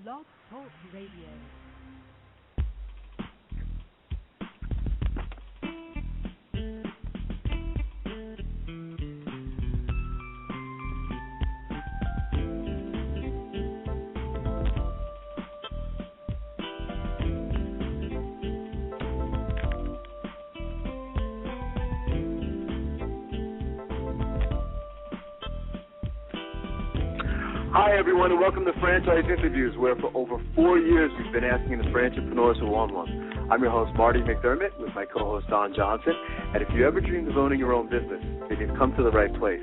Blog Talk Radio. Hi, everyone, and welcome to Franchise Interviews, where for over 4 years we've been asking the entrepreneurs who want one. I'm your host, Marty McDermott, with my co-host, Don Johnson. And if you ever dreamed of owning your own business, then you've come to the right place.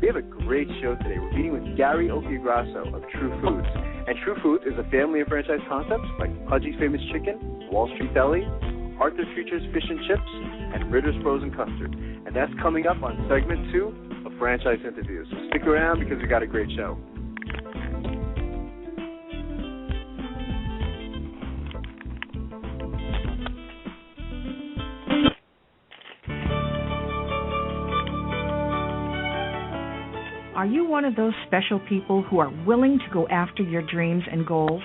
We have a great show today. We're meeting with Gary Occhiogrosso of TruFoods. And TruFoods is a family of franchise concepts like Pudgie's Famous Chicken, Wall Street Deli, Arthur Treacher's Fish and Chips, and Ritter's Frozen Custard. And that's coming up on segment 2 of Franchise Interviews. So stick around because we got a great show. Are you one of those special people who are willing to go after your dreams and goals?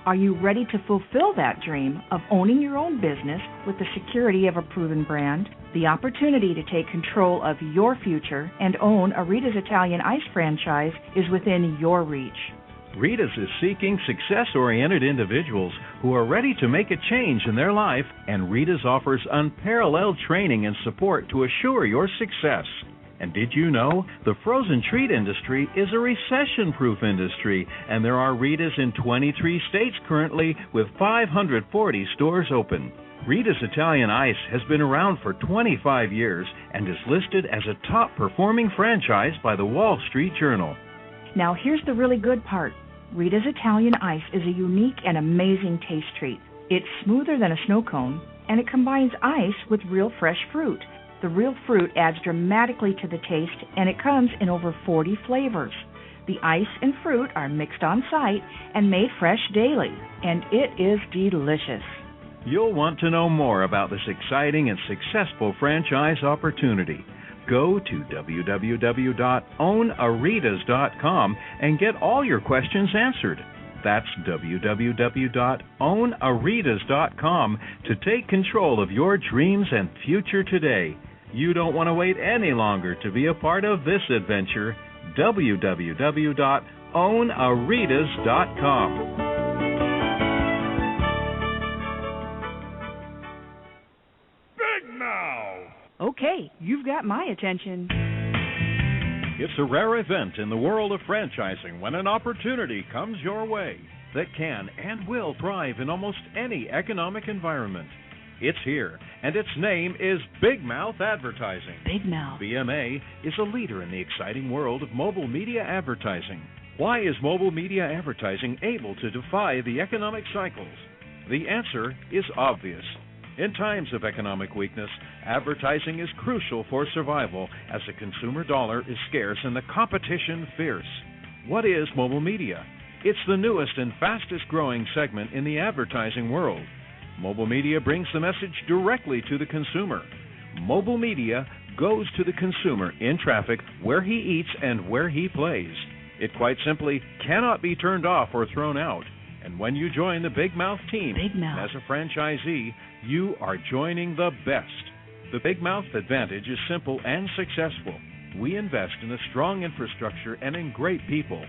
Are you ready to fulfill that dream of owning your own business with the security of a proven brand? The opportunity to take control of your future and own a Rita's Italian Ice franchise is within your reach. Rita's is seeking success-oriented individuals who are ready to make a change in their life, and Rita's offers unparalleled training and support to assure your success. And did you know the frozen treat industry is a recession-proof industry, and there are Rita's in 23 states currently with 540 stores open. Rita's Italian Ice has been around for 25 years and is listed as a top-performing franchise by the Wall Street Journal. Now here's the really good part. Rita's Italian Ice is a unique and amazing taste treat. It's smoother than a snow cone, and it combines ice with real fresh fruit. The real fruit adds dramatically to the taste, and it comes in over 40 flavors. The ice and fruit are mixed on site and made fresh daily, and it is delicious. You'll want to know more about this exciting and successful franchise opportunity. Go to www.ownaritas.com and get all your questions answered. That's www.ownaritas.com to take control of your dreams and future today. You don't want to wait any longer to be a part of this adventure. www.ownaritas.com. Big Mouth! Okay, you've got my attention. It's a rare event in the world of franchising when an opportunity comes your way that can and will thrive in almost any economic environment. It's here, and its name is Big Mouth Advertising. Big Mouth. BMA is a leader in the exciting world of mobile media advertising. Why is mobile media advertising able to defy the economic cycles? The answer is obvious. In times of economic weakness, advertising is crucial for survival as the consumer dollar is scarce and the competition fierce. What is mobile media? It's the newest and fastest growing segment in the advertising world. Mobile media brings the message directly to the consumer. Mobile media goes to the consumer in traffic, where he eats and where he plays. It quite simply cannot be turned off or thrown out. And when you join the Big Mouth team as a franchisee, you are joining the best. The Big Mouth advantage is simple and successful. We invest in a strong infrastructure and in great people.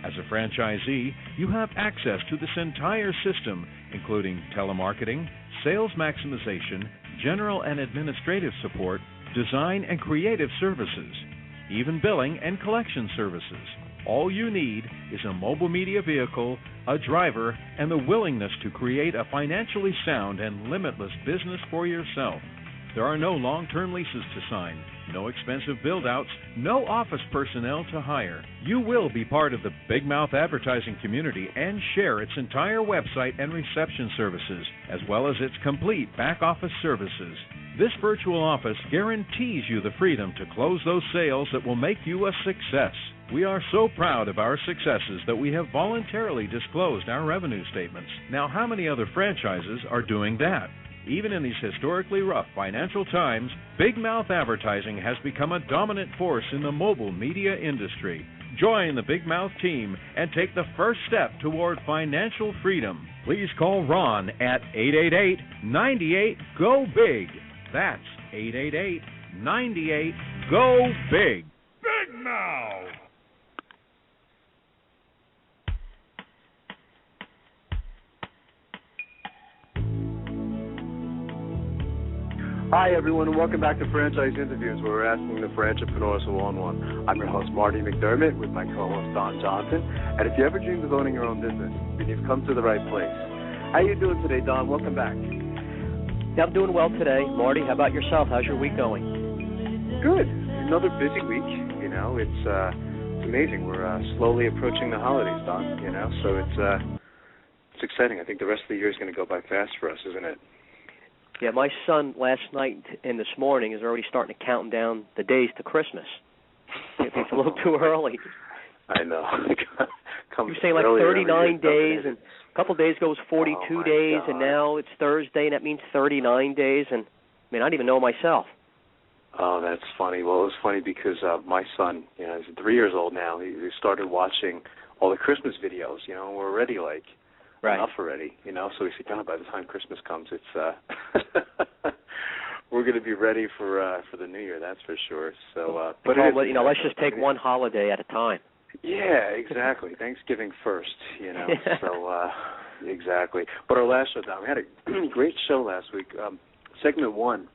As a franchisee, you have access to this entire system, including telemarketing, sales maximization, general and administrative support, design and creative services, even billing and collection services. All you need is a mobile media vehicle, a driver, and the willingness to create a financially sound and limitless business for yourself. There are no long-term leases to sign, no expensive build-outs, no office personnel to hire. You will be part of the Big Mouth advertising community and share its entire website and reception services, as well as its complete back-office services. This virtual office guarantees you the freedom to close those sales that will make you a success. We are so proud of our successes that we have voluntarily disclosed our revenue statements. Now, how many other franchises are doing that? Even in these historically rough financial times, Big Mouth advertising has become a dominant force in the mobile media industry. Join the Big Mouth team and take the first step toward financial freedom. Please call Ron at 888-98-GO-BIG. That's 888-98-GO-BIG. Big Mouth. Hi, everyone, and welcome back to Franchise Interviews, where we're asking the franchipreneurs who own one. I'm your host, Marty McDermott, with my co-host, Don Johnson. And if you ever dreamed of owning your own business, then you've come to the right place. How you doing today, Don? Welcome back. Yeah, I'm doing well today. Marty, how about yourself? How's your week going? Good. Another busy week. You know, it's amazing. We're slowly approaching the holidays, Don, you know, so it's exciting. I think the rest of the year is going to go by fast for us, isn't it? Yeah, my son last night and this morning is already starting to count down the days to Christmas. It's a little too early. I know. You were saying like 39 days, and a couple of days ago it was 42 days, God. And now it's Thursday, and that means 39 days. And, I mean, I don't even know myself. Oh, that's funny. Well, it was funny because my son, you know, he's 3 years old now. He started watching all the Christmas videos, you know, and we're already like, right. Enough already, you know. So we said, God, by the time Christmas comes, it's we're going to be ready for the New Year. That's for sure. So, but you know, let's just take one holiday at a time. Yeah, exactly. Thanksgiving first, you know. So exactly. But our last show, Don, we had a great show last week. Segment 1,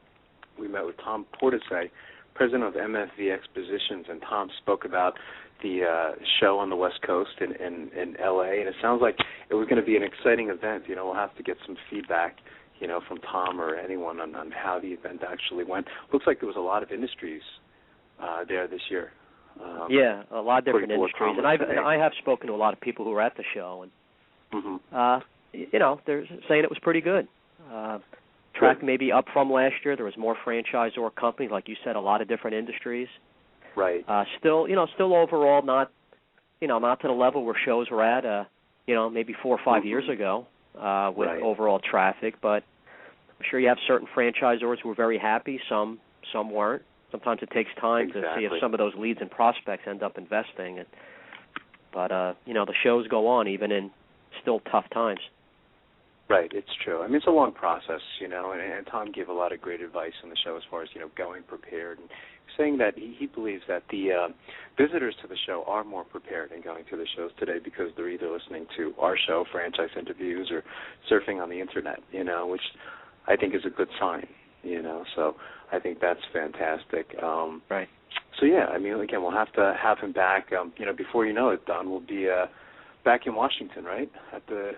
we met with Tom Portisay, president of MFV Expositions, and Tom spoke about the show on the West Coast in L.A., and it sounds like it was going to be an exciting event. You know, we'll have to get some feedback, you know, from Tom or anyone on how the event actually went. Looks like there was a lot of industries there this year. Yeah, a lot of different industries, and I have spoken to a lot of people who were at the show, and you know, they're saying it was pretty good. Track maybe up from last year. There was more franchisor companies, like you said, a lot of different industries. Right. Still overall not to the level where shows were at, you know, maybe 4 or 5 years ago with overall traffic. But I'm sure you have certain franchisors who were very happy. Some weren't. Sometimes it takes time to see if some of those leads and prospects end up investing. But you know, the shows go on even in still tough times. Right, it's true. I mean, it's a long process, you know, and Tom gave a lot of great advice on the show as far as, you know, going prepared, and saying that he believes that the visitors to the show are more prepared in going to the shows today because they're either listening to our show, Franchise Interviews, or surfing on the Internet, you know, which I think is a good sign, you know, so I think that's fantastic. Right. So, yeah, I mean, again, we'll have to have him back, you know, before you know it, Don, we'll be back in Washington, right, at the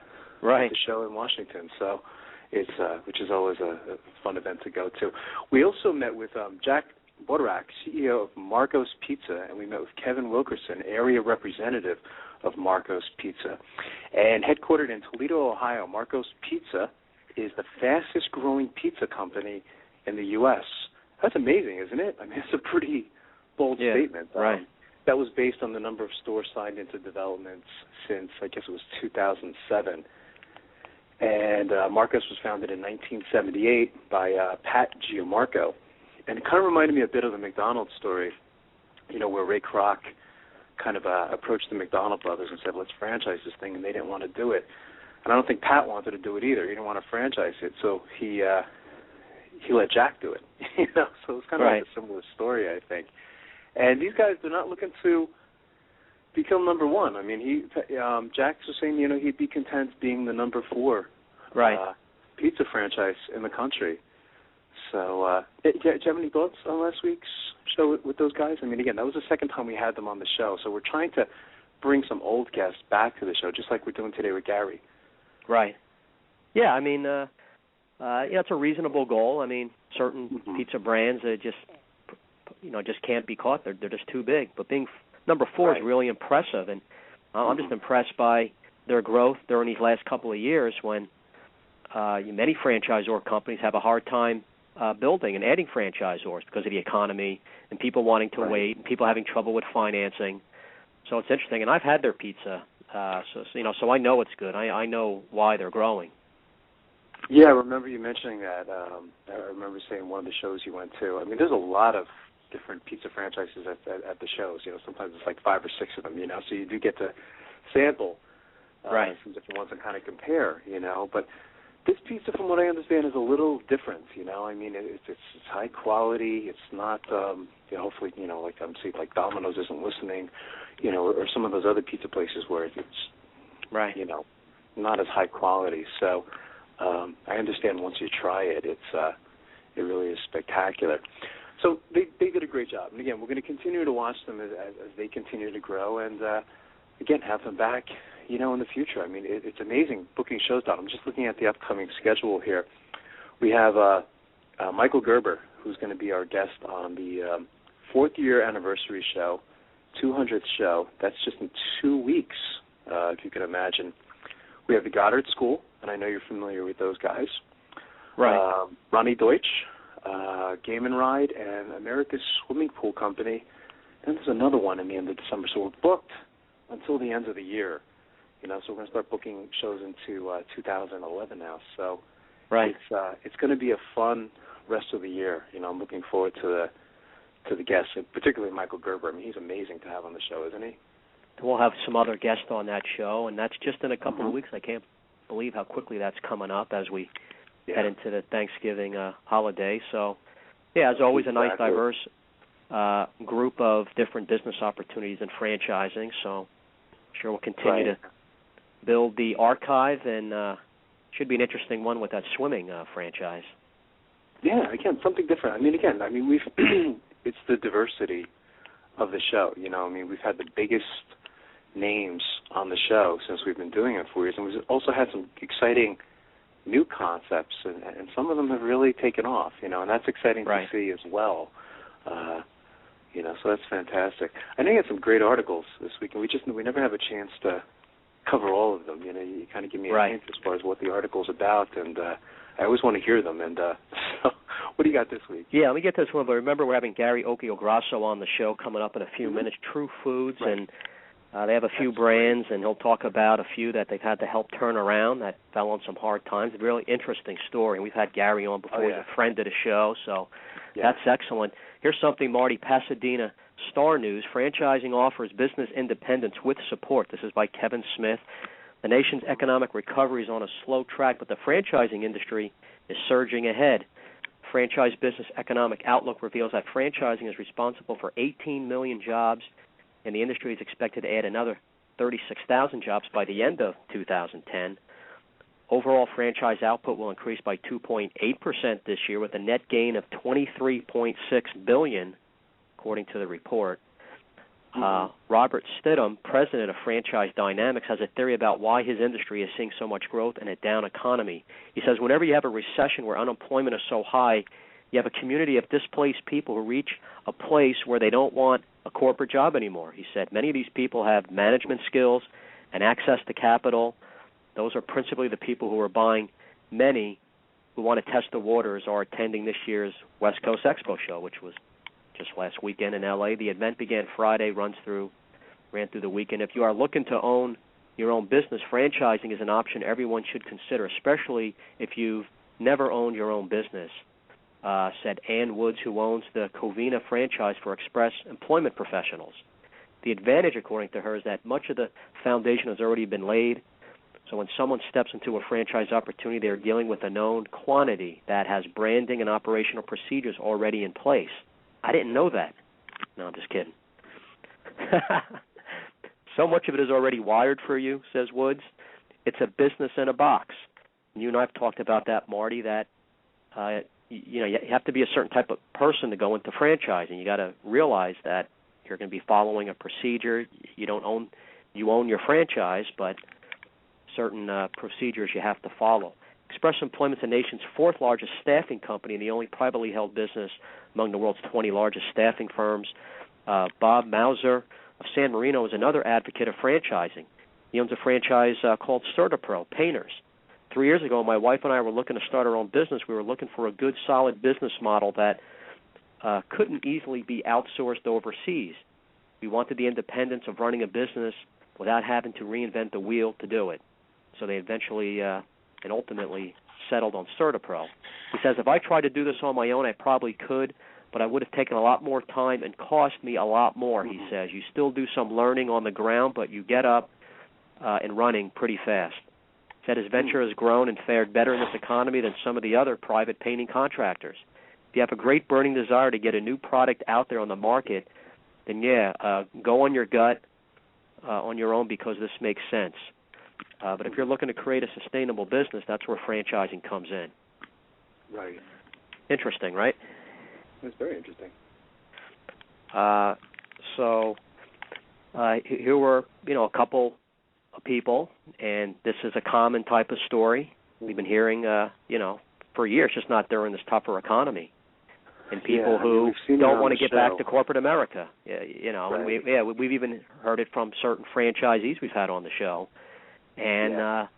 show in Washington. So it's which is always a fun event to go to. We also met with Jack Bodorak, CEO of Marco's Pizza, and we met with Kevin Wilkerson, area representative of Marco's Pizza. And headquartered in Toledo, Ohio, Marco's Pizza is the fastest growing pizza company in the U.S. That's amazing, isn't it? I mean, it's a pretty bold statement. Right. That was based on the number of stores signed into developments since, I guess it was 2007. And Marco's was founded in 1978 by Pat Giamarco. And it kind of reminded me a bit of the McDonald's story, you know, where Ray Kroc kind of approached the McDonald brothers and said, let's franchise this thing, and they didn't want to do it. And I don't think Pat wanted to do it either. He didn't want to franchise it, so he let Jack do it. You know, so it's kind of like a similar story, I think. And these guys, they're not looking to become number one. I mean, Jack was saying, you know, he'd be content being the number 4 pizza franchise in the country. So, do you have any thoughts on last week's show with those guys? I mean, again, that was the second time we had them on the show, so we're trying to bring some old guests back to the show, just like we're doing today with Gary. Right. Yeah, I mean, it's a reasonable goal. I mean, certain pizza brands just can't be caught. They're just too big. But being number 4 is really impressive, and I'm just impressed by their growth during these last couple of years when many franchisor companies have a hard time building and adding franchisors because of the economy and people wanting to wait and people having trouble with financing. So it's interesting, and I've had their pizza, so I know it's good. I know why they're growing. Yeah, I remember you mentioning that. I remember saying one of the shows you went to. I mean, there's a lot of different pizza franchises at the shows. Sometimes it's like 5 or 6 of them. So you do get to sample some different ones and kind of compare. But this pizza, from what I understand, is a little different. I mean, it's high quality. It's not, hopefully, like I'm seeing, like Domino's isn't listening, or some of those other pizza places where it's, not as high quality. So I understand once you try it, it really is spectacular. So they did a great job. And again, we're going to continue to watch them as they continue to grow, and again, have them back, in the future. I mean, it's amazing booking shows down. I'm just looking at the upcoming schedule here. We have Michael Gerber, who's going to be our guest on the 4th year anniversary show, 200th show. That's just in 2 weeks, if you can imagine. We have the Goddard School, and I know you're familiar with those guys. Right. Ronnie Deutsch, Game and Ride, and America's Swimming Pool Company. And there's another one in the end of December. So we're booked until the end of the year. So we're going to start booking shows into 2011 now. So it's going to be a fun rest of the year. I'm looking forward to the guests, and particularly Michael Gerber. I mean, he's amazing to have on the show, isn't he? We'll have some other guests on that show, and that's just in a couple of weeks. I can't believe how quickly that's coming up as we head into the Thanksgiving holiday. So, as always, a nice, diverse group of different business opportunities in franchising. So I'm sure we'll continue to build the archive, and should be an interesting one with that swimming franchise. Yeah, again, something different. I mean, we've it's the diversity of the show. We've had the biggest names on the show since we've been doing it for years, and we've also had some exciting new concepts, and some of them have really taken off, and that's exciting to see as well. So that's fantastic. I know you had some great articles this week, and we never have a chance to cover all of them. You kind of give me a hint as far as what the article's about, and I always want to hear them. And so what do you got this week? Yeah, let me get to this one, but remember we're having Gary Occhiogrosso on the show coming up in a few minutes, TruFoods, and they have a few brands, and he'll talk about a few that they've had to help turn around that fell on some hard times. A really interesting story, and we've had Gary on before. He's a friend of the show, so that's excellent. Here's something, Marty, Pasadena Star News. Franchising offers business independence with support. This is by Kevin Smith. The nation's economic recovery is on a slow track, but the franchising industry is surging ahead. Franchise Business Economic Outlook reveals that franchising is responsible for 18 million jobs, and the industry is expected to add another 36,000 jobs by the end of 2010. Overall franchise output will increase by 2.8% this year, with a net gain of $23.6 billion, according to the report. Robert Stidham, president of Franchise Dynamics, has a theory about why his industry is seeing so much growth in a down economy. He says whenever you have a recession where unemployment is so high, you have a community of displaced people who reach a place where they don't want a corporate job anymore. He said many of these people have management skills and access to capital. Those are principally the people who are buying. Many who want to test the waters are attending this year's West Coast Expo show, which was just last weekend in L.A. The event began Friday, ran through the weekend. If you are looking to own your own business, franchising is an option everyone should consider, especially if you've never owned your own business, said Ann Woods, who owns the Covina franchise for Express Employment Professionals. The advantage, according to her, is that much of the foundation has already been laid. So when someone steps into a franchise opportunity, they're dealing with a known quantity that has branding and operational procedures already in place. I didn't know that. No, I'm just kidding. So much of it is already wired for you, says Woods. It's a business in a box. You and I have talked about that, Marty, that you have to be a certain type of person to go into franchising. You got to realize that you're going to be following a procedure. You own your franchise, but certain procedures you have to follow. Express Employment is the nation's 4th largest staffing company and the only privately held business among the world's 20 largest staffing firms. Bob Mauser of San Marino is another advocate of franchising. He owns a franchise called CertaPro Painters. 3 years ago, my wife and I were looking to start our own business. We were looking for a good, solid business model that couldn't easily be outsourced overseas. We wanted the independence of running a business without having to reinvent the wheel to do it. So they eventually and ultimately settled on CertaPro. He says, if I tried to do this on my own, I probably could, but I would have taken a lot more time and cost me a lot more, he says. You still do some learning on the ground, but you get up and running pretty fast. He said his venture has grown and fared better in this economy than some of the other private painting contractors. If you have a great burning desire to get a new product out there on the market, then go on your gut on your own because this makes sense. But if you're looking to create a sustainable business, that's where franchising comes in. Right. Interesting, right? That's very interesting. So here were, a couple of people, and this is a common type of story we've been hearing, for years, just not during this tougher economy. And people who don't want to get back to corporate America, Right. we've even heard it from certain franchisees we've had on the show, and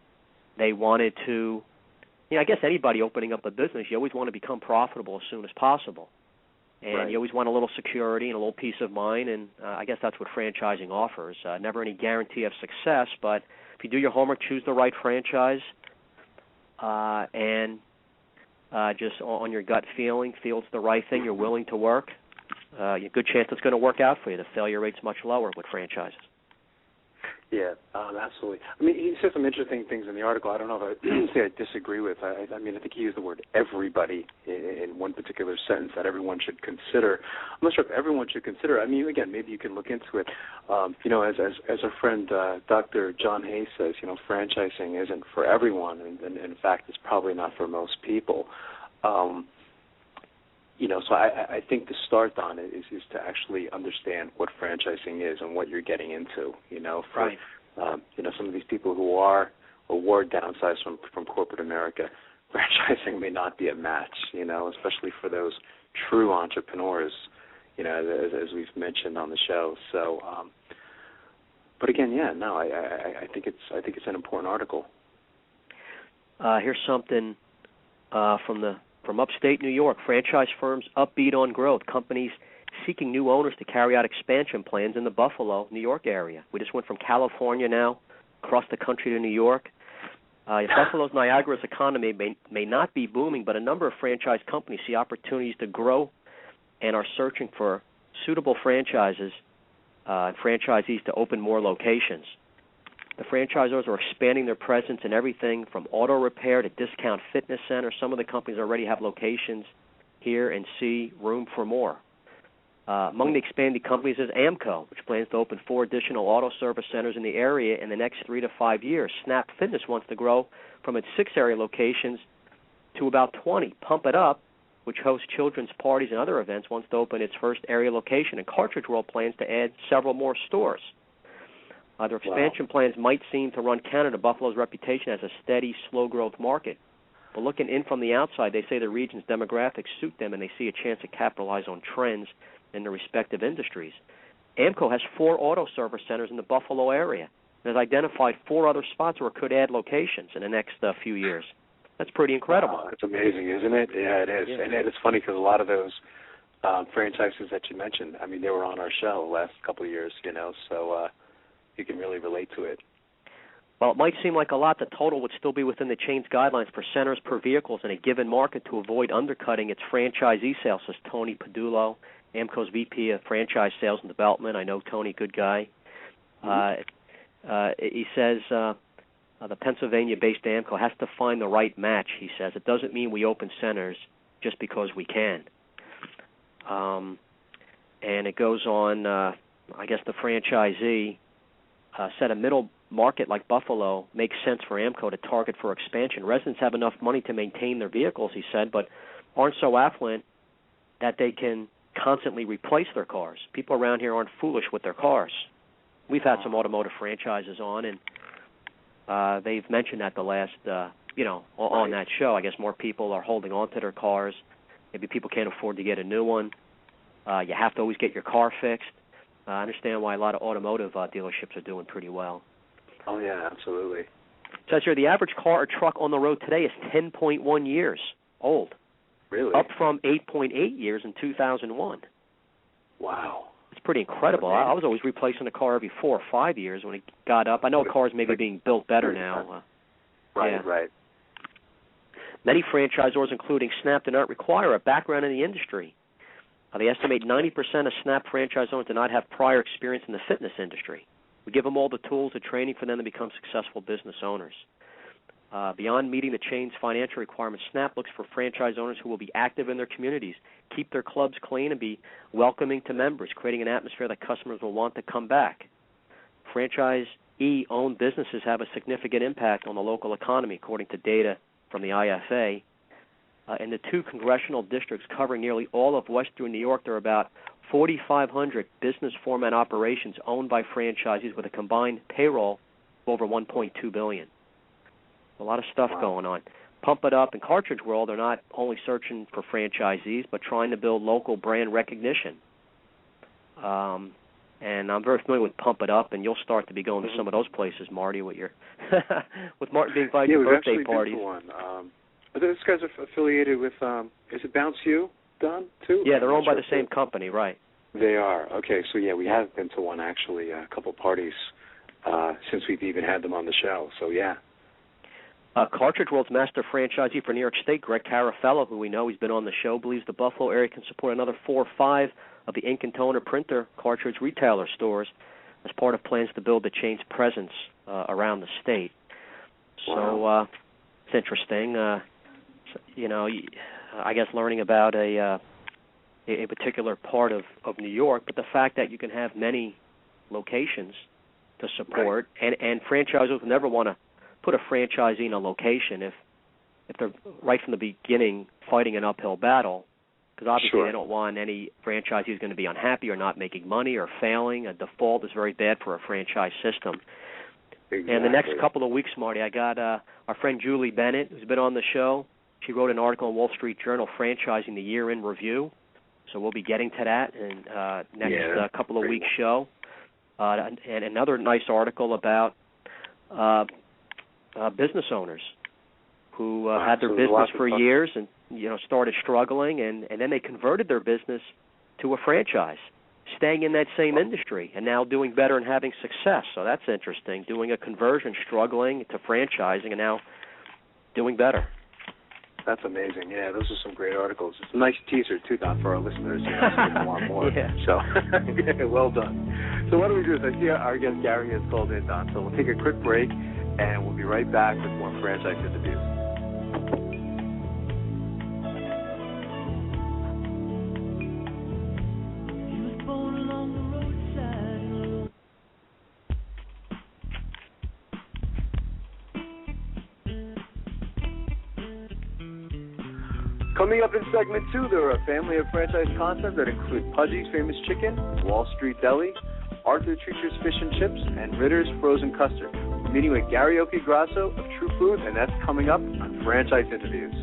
they wanted to, I guess anybody opening up a business, you always want to become profitable as soon as possible, and you always want a little security and a little peace of mind, and I guess that's what franchising offers. Never any guarantee of success, but if you do your homework, choose the right franchise, and just on your gut feels the right thing, you're willing to work, a good chance it's going to work out for you. The failure rate's much lower with franchises. Yeah, absolutely. I mean, he said some interesting things in the article. I don't know if I disagree with. I think he used the word everybody in one particular sentence that everyone should consider. I'm not sure if everyone should consider. I mean, again, maybe you can look into it. As our friend Dr. John Hayes says, franchising isn't for everyone, and in fact, it's probably not for most people. So I think the start on it is to actually understand what franchising is and what you're getting into. Some of these people who are or were downsized from corporate America, franchising may not be a match. Especially for those true entrepreneurs. As we've mentioned on the show. So, but again, I think it's an important article. Here's something from upstate New York. Franchise firms upbeat on growth. Companies seeking new owners to carry out expansion plans in the Buffalo, New York area. We just went from California now across the country to New York. Buffalo's Niagara's economy may not be booming, but a number of franchise companies see opportunities to grow and are searching for suitable franchises and franchisees to open more locations. The franchisors are expanding their presence in everything from auto repair to discount fitness centers. Some of the companies already have locations here and see room for more. Among the expanding companies is AMCO, which plans to open 4 additional auto service centers in the area in the next 3 to 5 years. Snap Fitness wants to grow from its 6 area locations to about 20. Pump It Up, which hosts children's parties and other events, wants to open its first area location. And Cartridge World plans to add several more stores. Their expansion plans might seem to run counter to Buffalo's reputation as a steady, slow-growth market. But looking in from the outside, they say the region's demographics suit them and they see a chance to capitalize on trends in their respective industries. AMCO has 4 auto service centers in the Buffalo area and has identified 4 other spots where it could add locations in the next few years. That's pretty incredible. Wow, that's amazing, isn't it? Yeah, it is. Yeah. And it's funny because a lot of those franchises that you mentioned, I mean, they were on our show the last couple of years, so you can really relate to it. While it might seem like a lot, the total would still be within the chain's guidelines for centers per vehicles in a given market to avoid undercutting its franchisee sales, says Tony Padullo, AMCO's VP of Franchise Sales and Development. I know Tony, good guy. He says the Pennsylvania-based AMCO has to find the right match, he says. It doesn't mean we open centers just because we can. And it goes on, I guess the franchisee said a middle market like Buffalo makes sense for AMCO to target for expansion. Residents have enough money to maintain their vehicles, he said, but aren't so affluent that they can constantly replace their cars. People around here aren't foolish with their cars. We've had some automotive franchises on, and they've mentioned that the last, on that show. I guess more people are holding on to their cars. Maybe people can't afford to get a new one. You have to always get your car fixed. I understand why a lot of automotive dealerships are doing pretty well. Oh, yeah, absolutely. It says here the average car or truck on the road today is 10.1 years old. Really? Up from 8.8 years in 2001. Wow. It's pretty incredible. I was always replacing a car every 4 or 5 years when it got up. I know cars may be being built better now. Right. Many franchisors, including Snap, do not require a background in the industry. They estimate 90% of SNAP franchise owners do not have prior experience in the fitness industry. We give them all the tools and training for them to become successful business owners. Beyond meeting the chain's financial requirements, SNAP looks for franchise owners who will be active in their communities, keep their clubs clean, and be welcoming to members, creating an atmosphere that customers will want to come back. Franchisee-owned businesses have a significant impact on the local economy, according to data from the IFA. In the 2 congressional districts covering nearly all of western New York, there are about 4,500 business format operations owned by franchisees with a combined payroll of over $1.2 billion. A lot of stuff going on. Pump It Up and Cartridge World are not only searching for franchisees, but trying to build local brand recognition. And I'm very familiar with Pump It Up, and you'll start to be going to some of those places, Marty, with your with Martin being invited to birthday parties. Been to one. Those guys are affiliated with, is it Bounce You, Don, too? Yeah, they're owned by the same company, right. They are. Okay, so yeah, we have been to one, actually, a couple parties since we've even had them on the show, so yeah. Cartridge World's master franchisee for New York State, Greg Carafello, who we know he's been on the show, believes the Buffalo area can support another 4 or 5 of the ink and toner printer cartridge retailer stores as part of plans to build the chain's presence around the state. So it's interesting. I guess learning about a particular part of New York, but the fact that you can have many locations to support, right. and franchisors will never want to put a franchisee in a location if they're right from the beginning fighting an uphill battle, because obviously they don't want any franchisee who's going to be unhappy or not making money or failing. A default is very bad for a franchise system. Exactly. And the next couple of weeks, Marty, I got our friend Julie Bennett, who's been on the show. She wrote an article in Wall Street Journal, Franchising the Year in Review. So we'll be getting to that in next couple of weeks' show. And another nice article about business owners who had their business for years and started struggling, and then they converted their business to a franchise, staying in that same industry and now doing better and having success. So that's interesting, doing a conversion, struggling to franchising, and now doing better. That's amazing. Yeah, those are some great articles. It's a nice teaser, too, Don, for our listeners. To want more. Yeah. So, well done. So what do we do? I see our guest Gary has called in, Don. So we'll take a quick break, and we'll be right back with more franchise interviews. Coming up in segment 2, there are a family of franchise concepts that include Pudgie's Famous Chicken, Wall Street Deli, Arthur Treacher's Fish and Chips, and Ritter's Frozen Custard. We're meeting with Gary Occhiogrosso of TruFoods, and that's coming up on Franchise Interviews.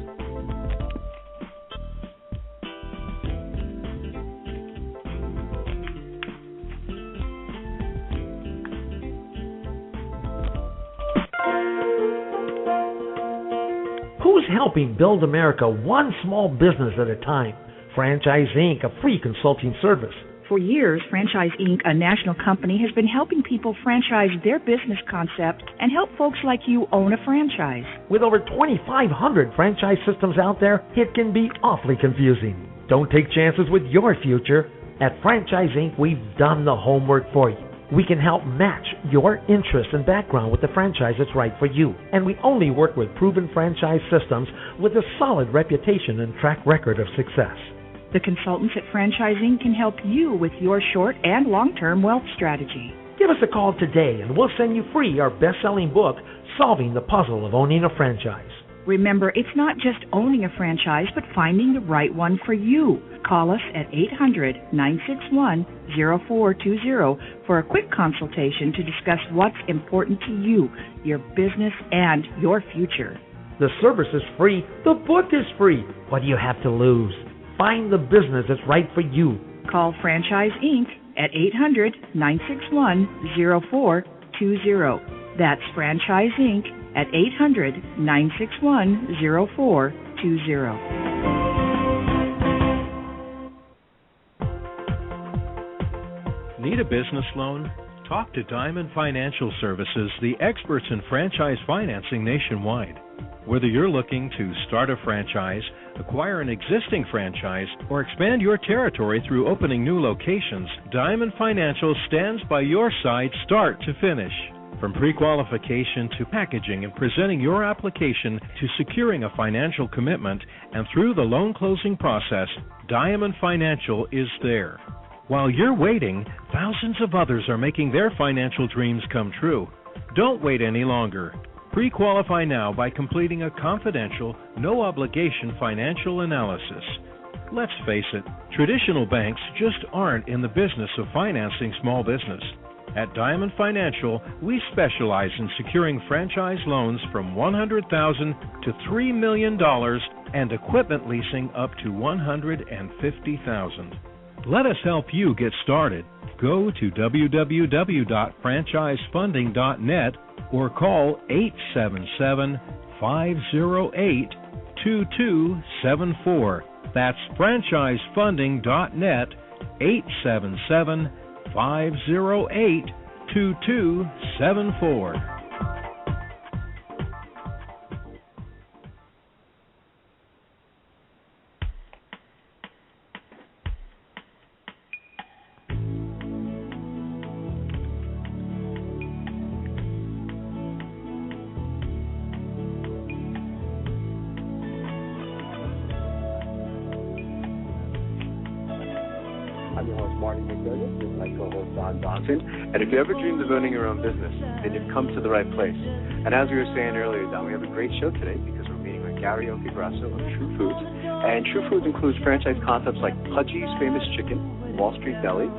Who's helping build America one small business at a time? Franchise Inc., a free consulting service. For years, Franchise Inc., a national company, has been helping people franchise their business concept and help folks like you own a franchise. With over 2,500 franchise systems out there, it can be awfully confusing. Don't take chances with your future. At Franchise Inc., we've done the homework for you. We can help match your interest and background with the franchise that's right for you. And we only work with proven franchise systems with a solid reputation and track record of success. The consultants at Franchise Inc. can help you with your short and long-term wealth strategy. Give us a call today and we'll send you free our best-selling book, Solving the Puzzle of Owning a Franchise. Remember, it's not just owning a franchise, but finding the right one for you. Call us at 800-961-0420 for a quick consultation to discuss what's important to you, your business, and your future. The service is free. The book is free. What do you have to lose? Find the business that's right for you. Call Franchise Inc. at 800-961-0420. That's Franchise Inc. at 800-961-0420. Need a business loan? Talk to Diamond Financial Services, the experts in franchise financing nationwide. Whether you're looking to start a franchise, acquire an existing franchise, or expand your territory through opening new locations, Diamond Financial stands by your side start to finish. From pre-qualification to packaging and presenting your application to securing a financial commitment and through the loan closing process, Diamond Financial is there. While you're waiting, thousands of others are making their financial dreams come true. Don't wait any longer. Pre-qualify now by completing a confidential, no-obligation financial analysis. Let's face it, traditional banks just aren't in the business of financing small business. At Diamond Financial, we specialize in securing franchise loans from $100,000 to $3 million and equipment leasing up to $150,000. Let us help you get started. Go to www.franchisefunding.net or call 877-508-2274. That's franchisefunding.net, 877-508-2274. I'm your host, Marty McDermott, with my co-host, Don Johnson. And if you ever dreamed of owning your own business, then you've come to the right place. And as we were saying earlier, Don, we have a great show today because we're meeting with Gary Occhiogrosso of TruFoods. And TruFoods includes franchise concepts like Pudgie's Famous Chicken, Wall Street Deli,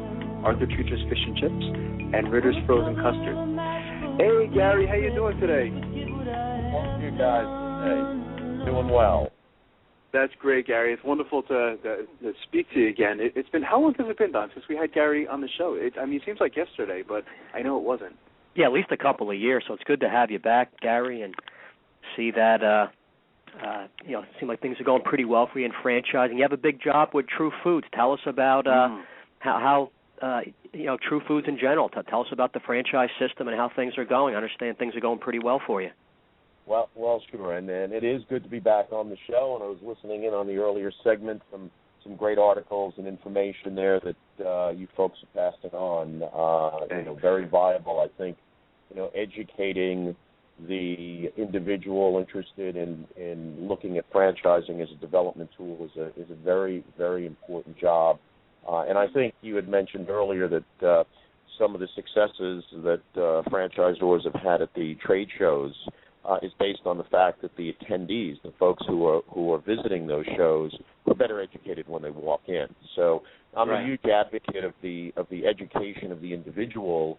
Arthur Treacher's Fish and Chips, and Ritter's Frozen Custard. Hey, Gary, how you doing today? Thank you, guys. Hey, doing well. That's great, Gary. It's wonderful to speak to you again. It's been, how long has it been, Don, since we had Gary on the show? It seems like yesterday, but I know it wasn't. Yeah, at least a couple of years, so it's good to have you back, Gary, and see that, it seems like things are going pretty well for you in franchising. You have a big job with TruFoods. Tell us about how TruFoods in general. Tell us about the franchise system and how things are going. I understand things are going pretty well for you. Well, sure, and it is good to be back on the show, and I was listening in on the earlier segment, some great articles and information there that you folks are passing on. Very viable, I think, educating the individual interested in looking at franchising as a development tool is a very, very important job. And I think you had mentioned earlier that some of the successes that franchisors have had at the trade shows is based on the fact that the attendees, the folks who are visiting those shows, are better educated when they walk in. So I'm a huge advocate of the education of the individual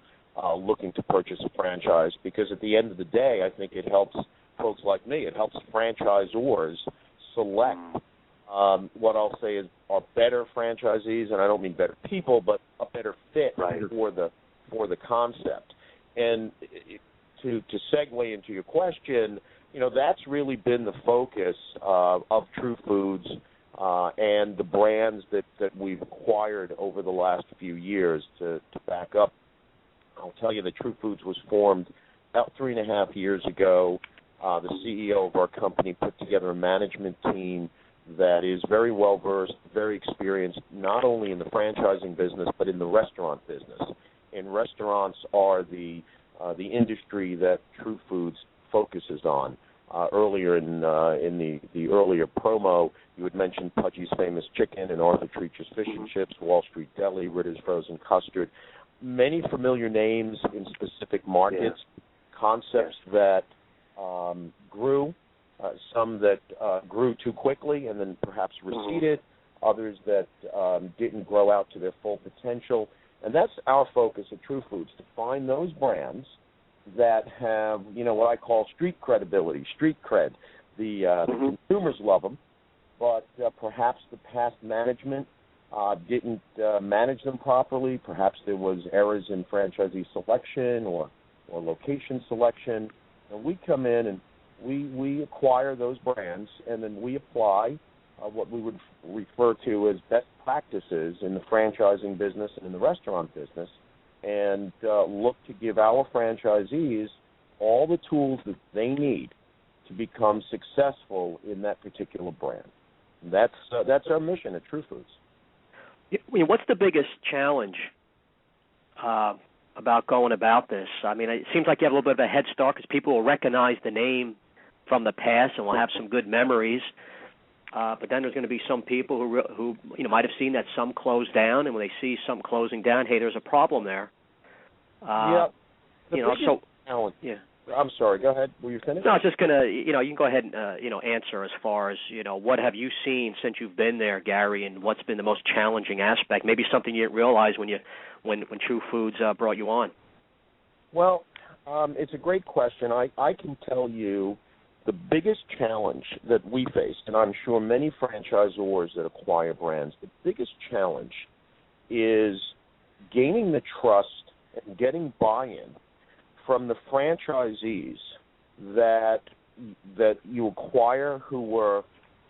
looking to purchase a franchise, because at the end of the day, I think it helps folks like me. It helps franchisors select what I'll say are better franchisees, and I don't mean better people, but a better fit for the concept. And to segue into your question, that's really been the focus of TruFoods and the brands that we've acquired over the last few years. To back up, I'll tell you that TruFoods was formed about 3.5 years ago. The CEO of our company put together a management team that is very well-versed, very experienced, not only in the franchising business, but in the restaurant business. And restaurants are the industry that TruFoods focuses on. Earlier in the earlier promo, you had mentioned Pudgie's Famous Chicken and Arthur Treacher's Fish and Chips, Wall Street Deli, Ritter's Frozen Custard. Many familiar names in specific markets, concepts that grew, some that grew too quickly and then perhaps receded, others that didn't grow out to their full potential. And that's our focus at TruFoods, to find those brands that have, what I call street credibility, street cred. The consumers love them, but perhaps the past management didn't manage them properly. Perhaps there was errors in franchisee selection or location selection. And we come in and we acquire those brands, and then we apply what we would refer to as best practices in the franchising business and in the restaurant business, and look to give our franchisees all the tools that they need to become successful in that particular brand. That's our mission at TruFoods. What's the biggest challenge about going about this? I mean, it seems like you have a little bit of a head start because people will recognize the name from the past and will have some good memories. But then there's going to be some people who might have seen that some closed down, and when they see some closing down, hey, there's a problem there. Yeah. Challenge. Yeah. I'm sorry. Go ahead. Were you finished? No, I was just gonna, you can go ahead and answer as far as what have you seen since you've been there, Gary, and what's been the most challenging aspect? Maybe something you didn't realize when TruFoods brought you on. Well, it's a great question. I can tell you the biggest challenge that we faced, and I'm sure many franchisors that acquire brands, the biggest challenge is gaining the trust and getting buy-in from the franchisees that you acquire who were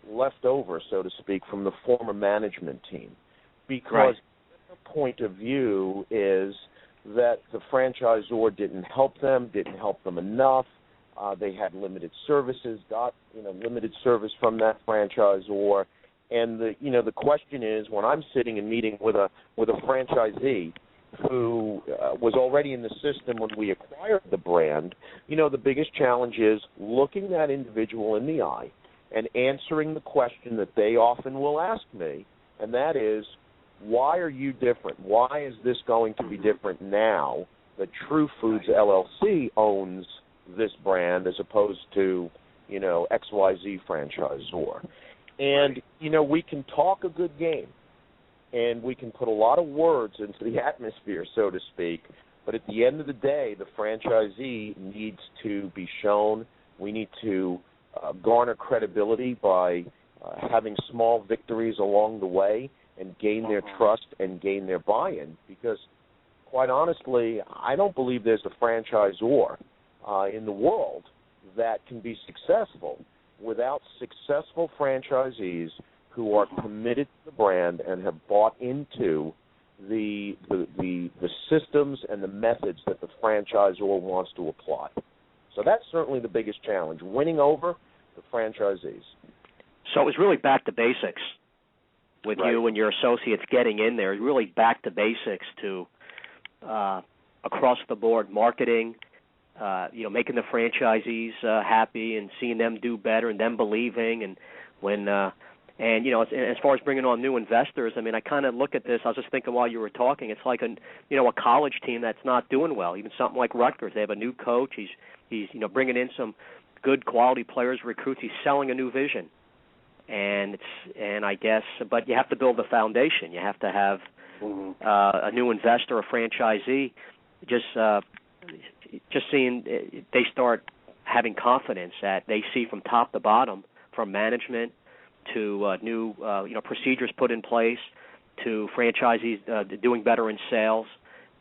left over, so to speak, from the former management team. Because their point of view is that the franchisor didn't help them enough. They had limited services, got limited service from that franchisor. And the question is, when I'm sitting and meeting with a franchisee who was already in the system when we acquired the brand, the biggest challenge is looking that individual in the eye and answering the question that they often will ask me, and that is, why are you different? Why is this going to be different now that TruFoods LLC owns this brand as opposed to, XYZ franchisor? And, we can talk a good game, and we can put a lot of words into the atmosphere, so to speak, but at the end of the day, the franchisee needs to be shown. We need to garner credibility by having small victories along the way and gain their trust and gain their buy-in, because, quite honestly, I don't believe there's a franchisor in the world that can be successful without successful franchisees who are committed to the brand and have bought into the systems and the methods that the franchisor wants to apply. So that's certainly the biggest challenge, winning over the franchisees. So it was really back to basics with you and your associates getting in there, really back to basics to across the board marketing, making the franchisees happy and seeing them do better and them believing. And when as far as bringing on new investors, I mean, I kind of look at this. I was just thinking while you were talking, it's like a college team that's not doing well. Even something like Rutgers, they have a new coach. He's bringing in some good quality players, recruits. He's selling a new vision, and I guess, but you have to build a foundation. You have to have a new investor, a franchisee. Just seeing they start having confidence that they see from top to bottom, from management to new procedures put in place, to franchisees doing better in sales,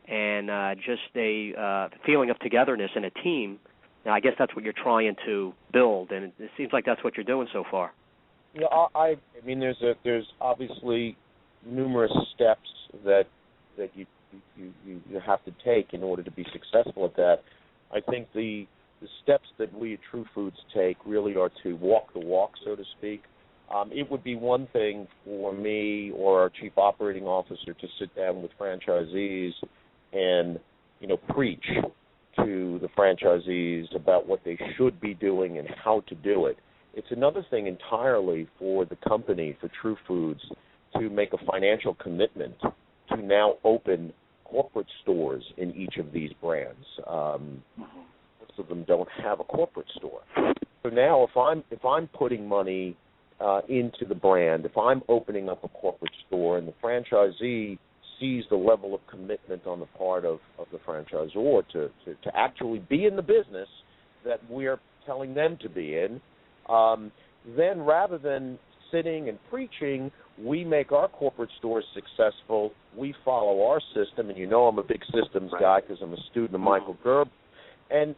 and just a feeling of togetherness in a team. Now, I guess that's what you're trying to build, and it seems like that's what you're doing so far. Yeah, I mean, there's obviously numerous steps that you have to take in order to be successful at that. I think the steps that we at TruFoods take really are to walk the walk, so to speak. It would be one thing for me or our chief operating officer to sit down with franchisees and, preach to the franchisees about what they should be doing and how to do it. It's another thing entirely for the company, for TruFoods, to make a financial commitment to now open corporate stores in each of these brands. Most of them don't have a corporate store. So now if I'm putting money into the brand, if I'm opening up a corporate store and the franchisee sees the level of commitment on the part of the franchisor to actually be in the business that we're telling them to be in, then rather than sitting and preaching, we make our corporate stores successful. We follow our system, and I'm a big systems guy because I'm a student of Michael Gerb. And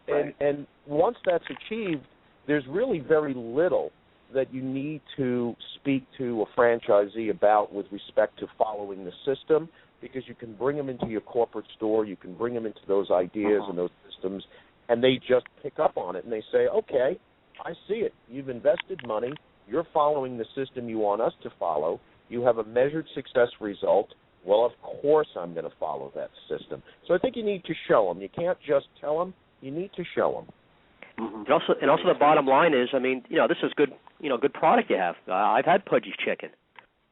once that's achieved, there's really very little that you need to speak to a franchisee about with respect to following the system, because you can bring them into your corporate store, you can bring them into those ideas and those systems, and they just pick up on it, and they say, okay, I see it. You've invested money. You're following the system you want us to follow. You have a measured success result. Well, of course I'm going to follow that system. So I think you need to show them. You can't just tell them. You need to show them. And also the bottom line is, I mean, this is good, good product you have. I've had Pudgie's chicken.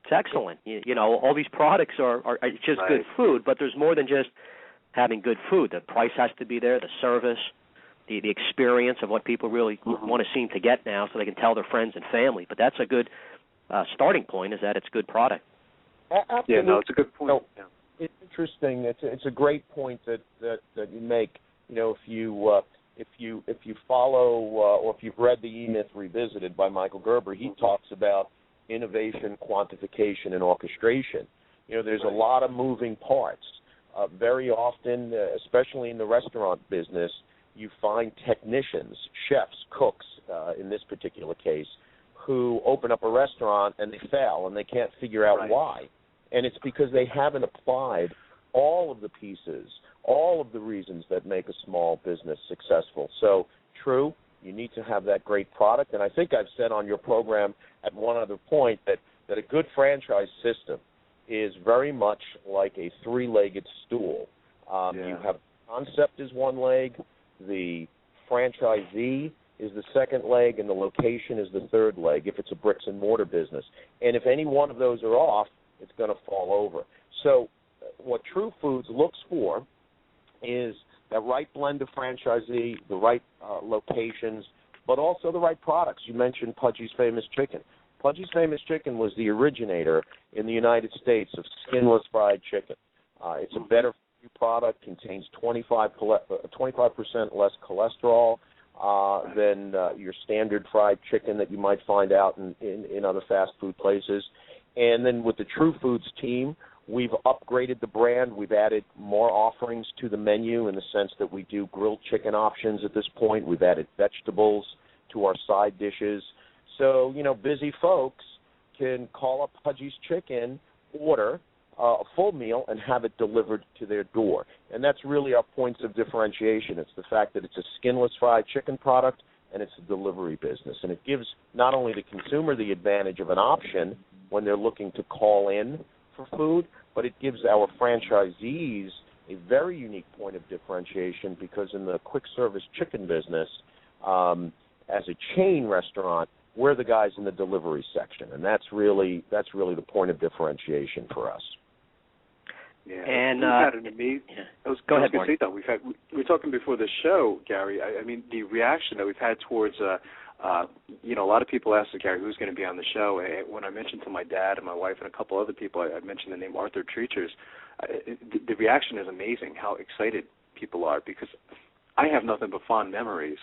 It's excellent. All these products are it's just good food, but there's more than just having good food. The price has to be there, the service, the experience of what people really want to seem to get now so they can tell their friends and family. But that's a good starting point, is that it's good product. Absolutely. Yeah, no, it's a good point. It's interesting. It's a great point that you make. If you follow or if you've read The E-Myth Revisited by Michael Gerber, he talks about innovation, quantification, and orchestration. There's a lot of moving parts. Very often, especially in the restaurant business, you find technicians, chefs, cooks, in this particular case, who open up a restaurant and they fail and they can't figure out why. And it's because they haven't applied all of the pieces, all of the reasons that make a small business successful. So, true, you need to have that great product. And I think I've said on your program at one other point that a good franchise system is very much like a three-legged stool. You have concept is one leg, the franchisee is the second leg, and the location is the third leg if it's a bricks-and-mortar business. And if any one of those are off, it's going to fall over. So what TruFoods looks for is that right blend of franchisee, the right locations, but also the right products. You mentioned Pudgie's Famous Chicken. Pudgie's Famous Chicken was the originator in the United States of skinless fried chicken. It's a better-for-you product, contains 25% less cholesterol than your standard fried chicken that you might find out in other fast food places. And then with the TruFoods team, we've upgraded the brand. We've added more offerings to the menu in the sense that we do grilled chicken options at this point. We've added vegetables to our side dishes. So, busy folks can call up Pudgie's Chicken, order a full meal, and have it delivered to their door. And that's really our points of differentiation. It's the fact that it's a skinless fried chicken product and it's a delivery business. And it gives not only the consumer the advantage of an option when they're looking to call in for food, but it gives our franchisees a very unique point of differentiation because in the quick service chicken business, as a chain restaurant, we're the guys in the delivery section, and that's really the point of differentiation for us. Yeah, and we've had an amazing. Go ahead, Marty. We were talking before the show, Gary. I mean, the reaction that we've had towards, a lot of people asked Gary who's going to be on the show. And when I mentioned to my dad and my wife and a couple other people, I mentioned the name Arthur Treachers. The reaction is amazing. How excited people are because I have nothing but fond memories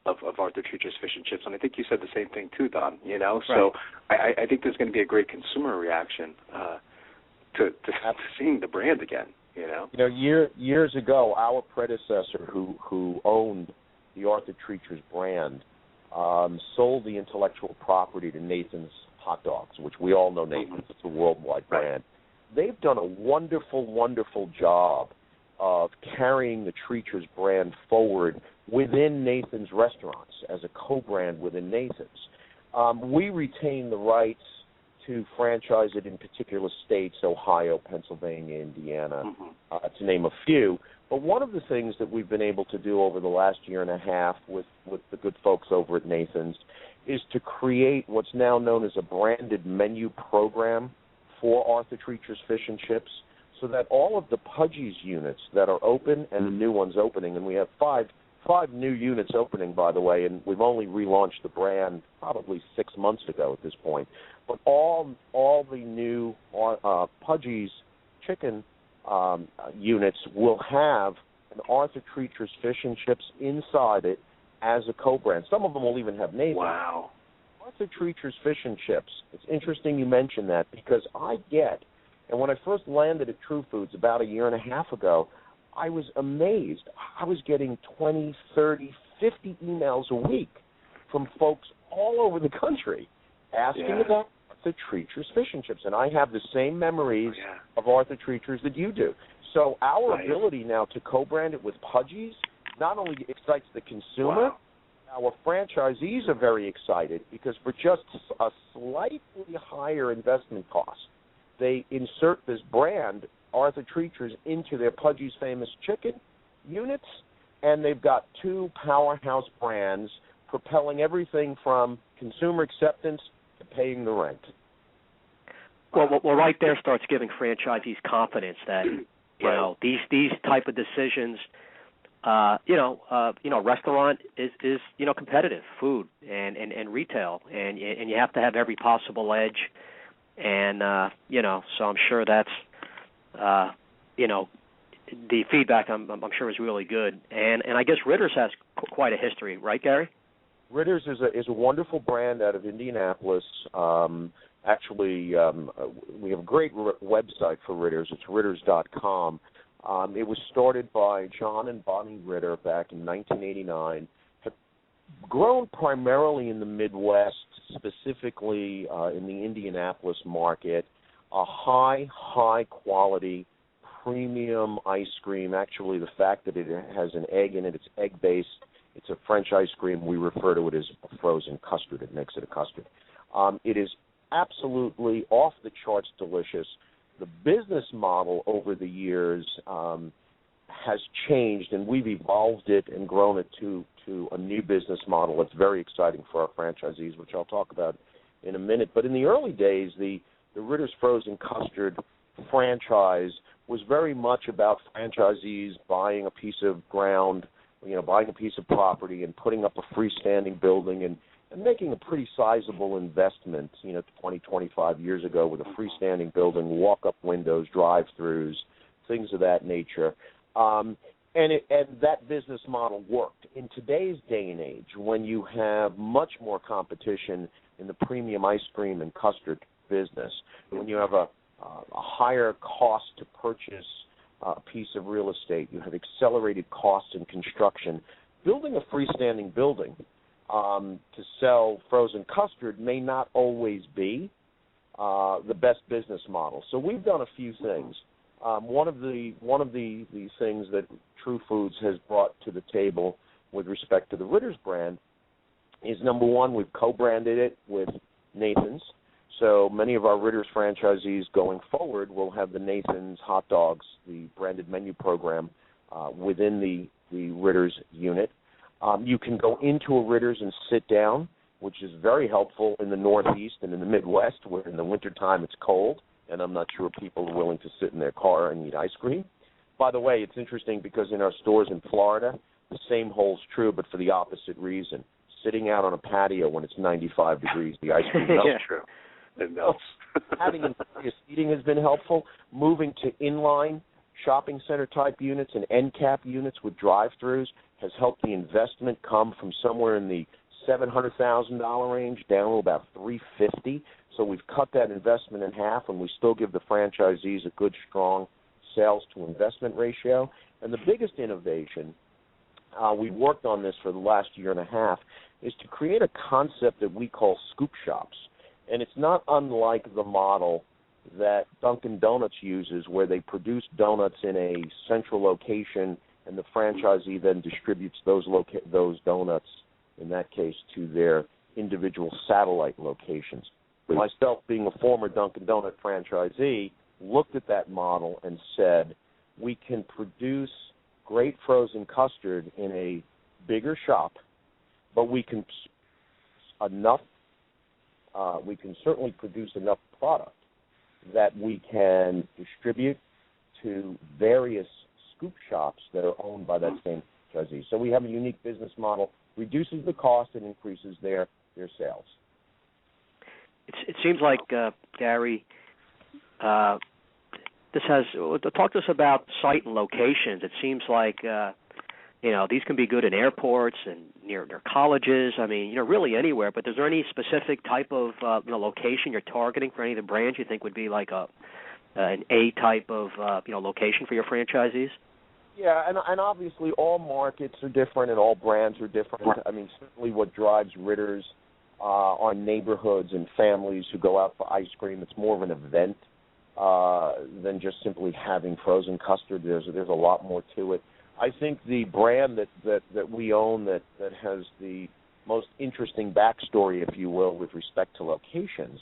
of Arthur Treacher's Fish and Chips, and I think you said the same thing too, Don. Right. So I think there's going to be a great consumer reaction to seeing the brand again. Years ago, our predecessor, who owned the Arthur Treacher's brand, sold the intellectual property to Nathan's Hot Dogs, which we all know Nathan's. It's a worldwide brand. They've done a wonderful, wonderful job of carrying the Treacher's brand forward within Nathan's restaurants as a co-brand within Nathan's. We retain the rights to franchise it in particular states, Ohio, Pennsylvania, Indiana, to name a few. But one of the things that we've been able to do over the last year and a half with the good folks over at Nathan's is to create what's now known as a branded menu program for Arthur Treacher's Fish and Chips, so that all of the Pudgie's units that are open and the new ones opening, and we have five new units opening, by the way, and we've only relaunched the brand probably 6 months ago at this point. But all the new Pudgie's chicken units will have an Arthur Treacher's Fish and Chips inside it as a co-brand. Some of them will even have Nathan. Wow. Arthur Treacher's Fish and Chips. It's interesting you mention that because and when I first landed at TruFoods about a year and a half ago, I was amazed. I was getting 20, 30, 50 emails a week from folks all over the country asking about Arthur Treacher's Fish and Chips. And I have the same memories of Arthur Treacher's that you do. So our ability now to co-brand it with Pudgie's not only excites the consumer, our franchisees are very excited because for just a slightly higher investment cost, they insert this brand, Arthur Treacher's, into their Pudgie's Famous Chicken units, and they've got two powerhouse brands propelling everything from consumer acceptance to paying the rent. Well, right there starts giving franchisees confidence that you know these type of decisions. Restaurant is competitive food and retail, and you have to have every possible edge, and so I'm sure that's the feedback I'm sure is really good, and I guess Ritter's has quite a history, right, Gary? Ritter's is a wonderful brand out of Indianapolis. We have a great website for Ritter's. It's ritters.com. It was started by John and Bonnie Ritter back in 1989. Have grown primarily in the Midwest, specifically in the Indianapolis market. A high quality premium ice cream. Actually, the fact that it has an egg in it, it's egg-based. It's a French ice cream. We refer to it as a frozen custard. It makes it a custard. It is absolutely off-the-charts delicious. The business model over the years has changed, and we've evolved it and grown it to a new business model that's very exciting for our franchisees, which I'll talk about in a minute. But in the early days, the Ritter's Frozen Custard franchise was very much about franchisees buying a piece of ground, buying a piece of property and putting up a freestanding building and making a pretty sizable investment, 20, 25 years ago with a freestanding building, walk-up windows, drive-throughs, things of that nature. And that business model worked. In today's day and age, when you have much more competition in the premium ice cream and custard business, when you have a higher cost to purchase a piece of real estate, you have accelerated costs in construction, building a freestanding building to sell frozen custard may not always be the best business model. So we've done a few things. One of the things that TruFoods has brought to the table with respect to the Ritter's brand is, number one, we've co-branded it with Nathan's. So many of our Ritter's franchisees going forward will have the Nathan's hot dogs, the branded menu program, within the Ritter's unit. You can go into a Ritter's and sit down, which is very helpful in the Northeast and in the Midwest, where in the wintertime it's cold, and I'm not sure people are willing to sit in their car and eat ice cream. By the way, it's interesting because in our stores in Florida, the same holds true, but for the opposite reason. Sitting out on a patio when it's 95 degrees, the ice cream melts. Yeah, true. It melts. Having interior seating has been helpful. Moving to inline shopping center type units and end cap units with drive-throughs has helped the investment come from somewhere in the $700,000 range down to about $350,000. So we've cut that investment in half, and we still give the franchisees a good, strong sales to investment ratio. And the biggest innovation, we worked on this for the last year and a half, is to create a concept that we call scoop shops. And it's not unlike the model that Dunkin' Donuts uses, where they produce donuts in a central location and the franchisee then distributes those donuts, in that case, to their individual satellite locations. Myself, being a former Dunkin' Donut franchisee, looked at that model and said, we can produce great frozen custard in a bigger shop, but we can certainly produce enough product that we can distribute to various scoop shops that are owned by that same franchisee. So we have a unique business model, reduces the cost and increases their sales. It seems like, Gary, this has talk to us about site and locations. It seems like these can be good in airports and near colleges. I mean, really anywhere. But is there any specific type of location you're targeting for any of the brands you think would be like an A type of location for your franchisees? Yeah, and obviously all markets are different and all brands are different. I mean, certainly what drives Ritter's are neighborhoods and families who go out for ice cream. It's more of an event than just simply having frozen custard. There's a lot more to it. I think the brand that we own that has the most interesting backstory, if you will, with respect to locations,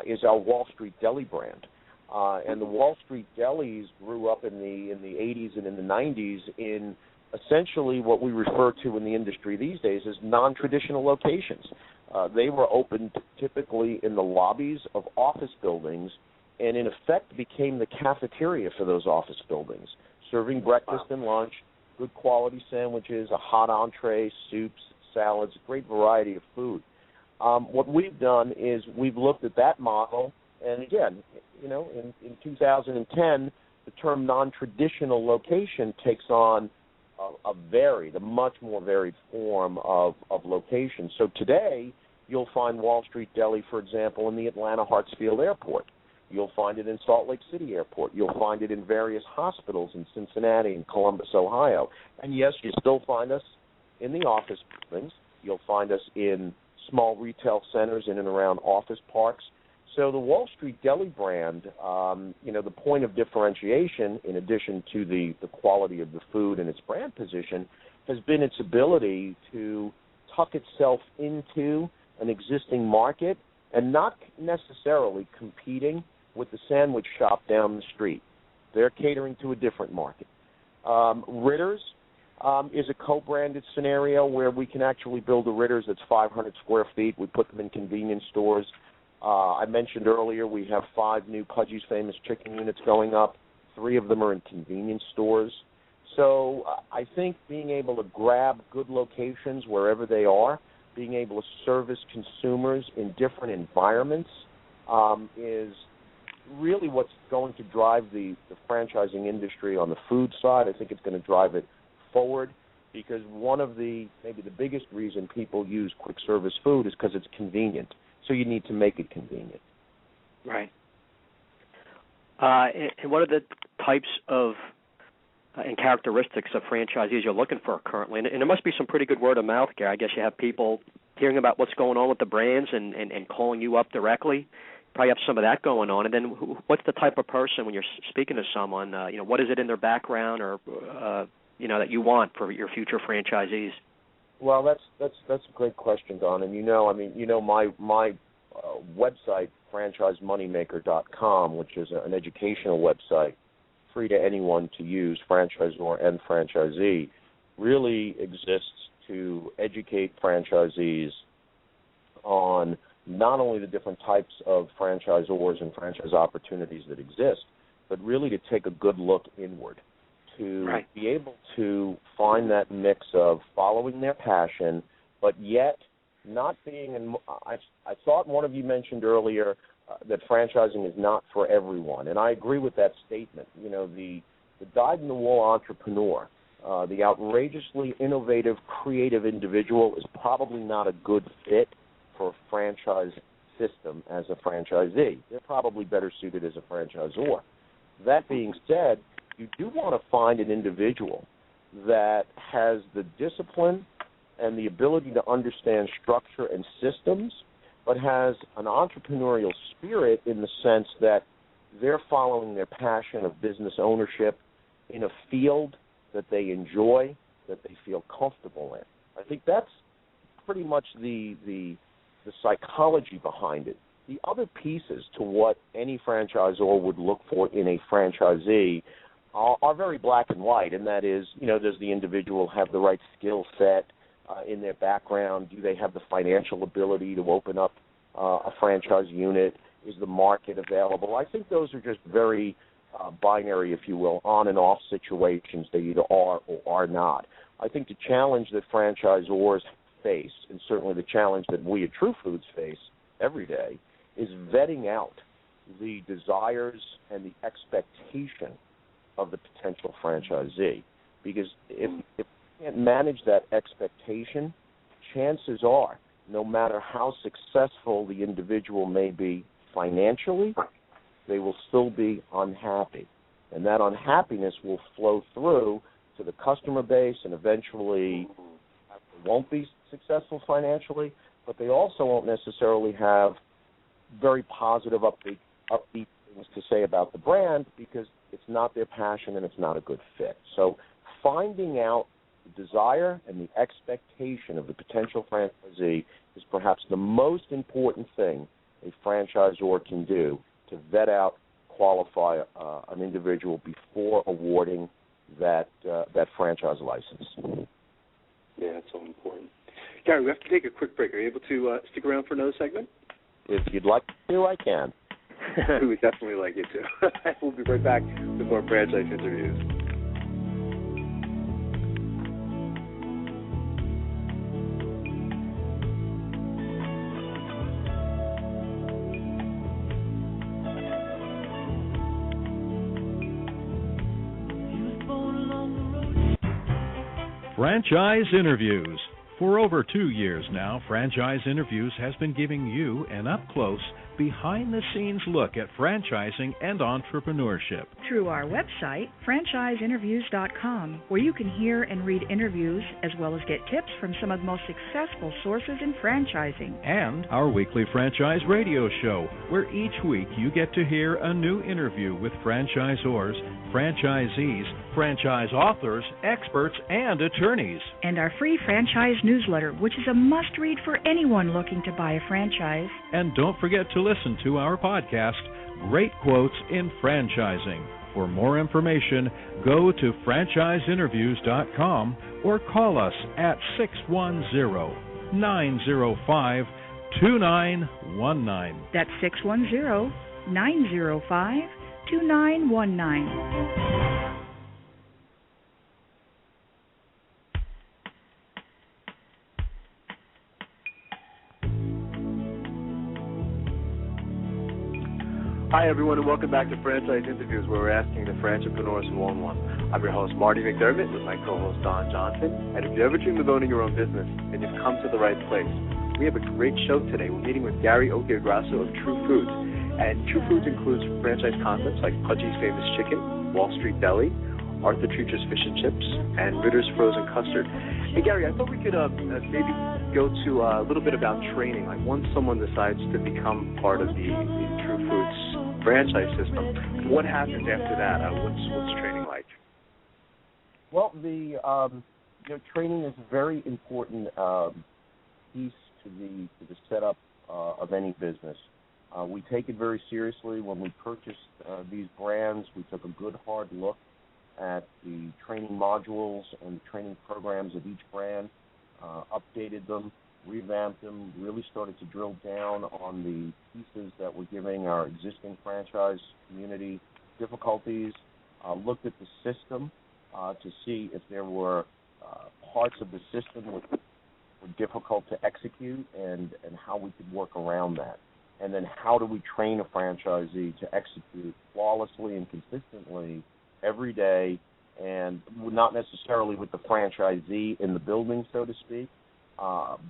is our Wall Street Deli brand. And the Wall Street Delis grew up in the 80s and in the 90s in essentially what we refer to in the industry these days as non-traditional locations. They were opened typically in the lobbies of office buildings and in effect became the cafeteria for those office buildings, serving breakfast and lunch, good quality sandwiches, a hot entree, soups, salads, a great variety of food. What we've done is we've looked at that model, and again, in 2010, the term non-traditional location takes on a much more varied form of location. So today, you'll find Wall Street Deli, for example, in the Atlanta Hartsfield Airport. You'll find it in Salt Lake City Airport. You'll find it in various hospitals in Cincinnati and Columbus, Ohio. And yes, you still find us in the office buildings. You'll find us in small retail centers in and around office parks. So the Wall Street Deli brand, the point of differentiation, in addition to the quality of the food and its brand position, has been its ability to tuck itself into an existing market and not necessarily competing with the sandwich shop down the street. They're catering to a different market. Ritter's is a co-branded scenario where we can actually build a Ritter's that's 500 square feet. We put them in convenience stores. I mentioned earlier we have 5 new Pudgie's Famous Chicken units going up. 3 of them are in convenience stores. So I think being able to grab good locations wherever they are, being able to service consumers in different environments is really what's going to drive the franchising industry on the food side. I think it's going to drive it forward because maybe the biggest reason people use quick service food is because it's convenient. So you need to make it convenient. Right. And what are the types of and characteristics of franchisees you're looking for currently? And there must be some pretty good word of mouth, Gary. I guess you have people hearing about what's going on with the brands and calling you up directly. Probably have some of that going on. And then what's the type of person when you're speaking to someone, what is it in their background or, that you want for your future franchisees? Well, that's a great question, Don. And my website, franchisemoneymaker.com, which is an educational website, free to anyone to use, franchisor and franchisee, really exists to educate franchisees on not only the different types of franchisors and franchise opportunities that exist, but really to take a good look inward, to be able to find that mix of following their passion, but yet not being I thought one of you mentioned earlier that franchising is not for everyone, and I agree with that statement. The dyed-in-the-wool entrepreneur, the outrageously innovative, creative individual is probably not a good fit for a franchise system as a franchisee. They're probably better suited as a franchisor. That being said, you do want to find an individual that has the discipline and the ability to understand structure and systems, but has an entrepreneurial spirit in the sense that they're following their passion of business ownership in a field that they enjoy, that they feel comfortable in. I think that's pretty much the psychology behind it. The other pieces to what any franchisor would look for in a franchisee are very black and white, and that is, does the individual have the right skill set in their background? Do they have the financial ability to open up a franchise unit? Is the market available? I think those are just very binary, if you will, on and off situations. They either are or are not. I think the challenge that franchisors face, and certainly the challenge that we at TruFoods face every day, is vetting out the desires and the expectation of the potential franchisee. Because if you can't manage that expectation, chances are, no matter how successful the individual may be financially, they will still be unhappy. And that unhappiness will flow through to the customer base, and eventually they won't be successful financially, but they also won't necessarily have very positive, upbeat things to say about the brand because it's not their passion and it's not a good fit. So finding out The desire and the expectation of the potential franchisee is perhaps the most important thing a franchisor can do to vet out, qualify an individual before awarding that franchise license. Yeah, that's so important. Gary, we have to take a quick break. Are you able to stick around for another segment? If you'd like to, I can. We would definitely like you to. We'll be right back with more franchise interviews. Franchise Interviews. For over 2 years now, Franchise Interviews has been giving you an up-close, behind-the-scenes look at franchising and entrepreneurship. Through our website, franchiseinterviews.com, where you can hear and read interviews as well as get tips from some of the most successful sources in franchising. And our weekly franchise radio show, where each week you get to hear a new interview with franchisors, franchisees, franchise authors, experts, and attorneys. And our free franchise newsletter, which is a must-read for anyone looking to buy a franchise. And don't forget to listen to our podcast, Great Quotes in Franchising. For more information, go to franchiseinterviews.com or call us at 610-905-2919. That's 610-905-2919. Hi, everyone, and welcome back to Franchise Interviews, where we're asking the entrepreneurs who own one. I'm your host, Marty McDermott, with my co-host, Don Johnson. And if you ever dreamed of owning your own business, then you've come to the right place. We have a great show today. We're meeting with Gary Occhiogrosso of TruFoods. And TruFoods includes franchise concepts like Pudgie's Famous Chicken, Wall Street Deli, Arthur Treacher's Fish and Chips, and Ritter's Frozen Custard. Hey, Gary, I thought we could maybe go to a little bit about training. Like, once someone decides to become part of the TruFoods franchise system, what happens after that? What's training like? Well, the training is a very important piece to the setup of any business. We take it very seriously. When we purchased these brands, we took a good hard look at the training modules and training programs of each brand, updated them, revamped them, really started to drill down on the pieces that were giving our existing franchise community difficulties, looked at the system to see if there were parts of the system that were difficult to execute and how we could work around that. And then how do we train a franchisee to execute flawlessly and consistently every day, and not necessarily with the franchisee in the building, so to speak,